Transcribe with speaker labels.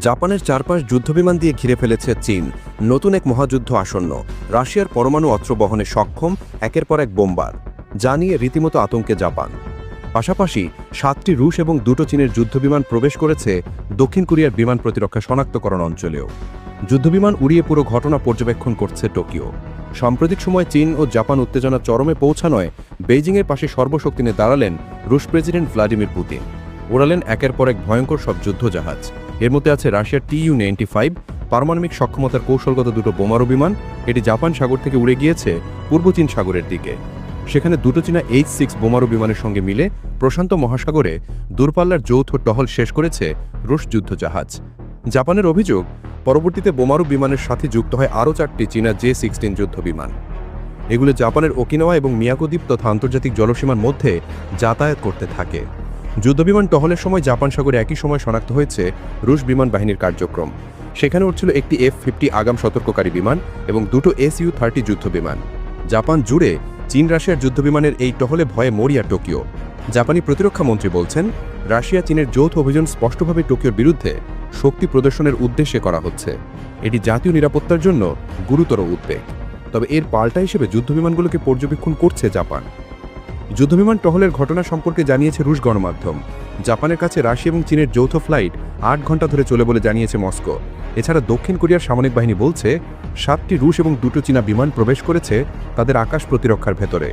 Speaker 1: জাপানের চারপাশ যুদ্ধবিমান দিয়ে ঘিরে ফেলেছে চীন। নতুন এক মহাযুদ্ধ আসন্ন। রাশিয়ার পরমাণু অস্ত্র বহনে সক্ষম একের পর এক বোমবার, যা নিয়ে রীতিমতো আতঙ্কে জাপান। পাশাপাশি 7টি রুশ এবং 2টো চীনের যুদ্ধবিমান প্রবেশ করেছে দক্ষিণ কোরিয়ার বিমান প্রতিরক্ষা শনাক্তকরণ অঞ্চলেও। যুদ্ধবিমান উড়িয়ে পুরো ঘটনা পর্যবেক্ষণ করছে টোকিও। সাম্প্রতিক সময় চীন ও জাপান উত্তেজনা চরমে পৌঁছানোয় বেইজিংয়ের পাশে সর্বশক্তি নিয়ে দাঁড়ালেন রুশ প্রেসিডেন্ট ভ্লাদিমির পুতিন। ওড়ালেন একের পর এক ভয়ঙ্কর সব যুদ্ধজাহাজ। এর মধ্যে আছে রাশিয়ার Tu-95 পারমাণবিক সক্ষমতার কৌশলগত 2টো বোমারু বিমান। এটি জাপান সাগর থেকে উড়ে গিয়েছে পূর্ব চীন সাগরের দিকে। সেখানে 2টো চীনা H-6 বোমারু বিমানের সঙ্গে মিলে প্রশান্ত মহাসাগরে দূরপাল্লার যৌথ টহল শেষ করেছে রুশ যুদ্ধজাহাজ। জাপানের অভিযোগ, পরবর্তীতে বোমারু বিমানের সাথে যুক্ত হয় আরও 4টি চীনা J-16 যুদ্ধবিমান। এগুলো জাপানের ওকিনাওয়া এবং মিয়াকো দ্বীপ তথা আন্তর্জাতিক জলসীমার মধ্যে যাতায়াত করতে থাকে। যুদ্ধবিমান টহলের সময় জাপান সাগরে একই সময় শনাক্ত হয়েছে রুশ বিমান বাহিনীর কার্যক্রম। সেখানে উঠছিল একটি F-50 আগাম সতর্ককারী বিমান এবং 2টো Su-30 যুদ্ধবিমান। জাপান জুড়ে চীন রাশিয়ার যুদ্ধবিমানের এই টহলে ভয়ে মরিয়া টোকিও। জাপানি প্রতিরক্ষা মন্ত্রী বলছেন, রাশিয়া চীনের যৌথ অভিযান স্পষ্টভাবে টোকিওর বিরুদ্ধে শক্তি প্রদর্শনের উদ্দেশ্যে করা হচ্ছে। এটি জাতীয় নিরাপত্তার জন্য গুরুতর উদ্বেগ। তবে এর পাল্টা হিসেবে যুদ্ধবিমানগুলোকে পর্যবেক্ষণ করছে জাপান। যুদ্ধবিমান টহলের ঘটনা সম্পর্কে জানিয়েছে রুশ গণমাধ্যম। জাপানের কাছে রাশিয়া এবং চীনের যৌথ ফ্লাইট 8 ঘন্টা ধরে চলে বলে জানিয়েছে মস্কো। এছাড়া দক্ষিণ কোরিয়ার সামরিক বাহিনী বলছে 7টি রুশ এবং 2টো চীনা বিমান প্রবেশ করেছে তাদের আকাশ প্রতিরক্ষার ভেতরে।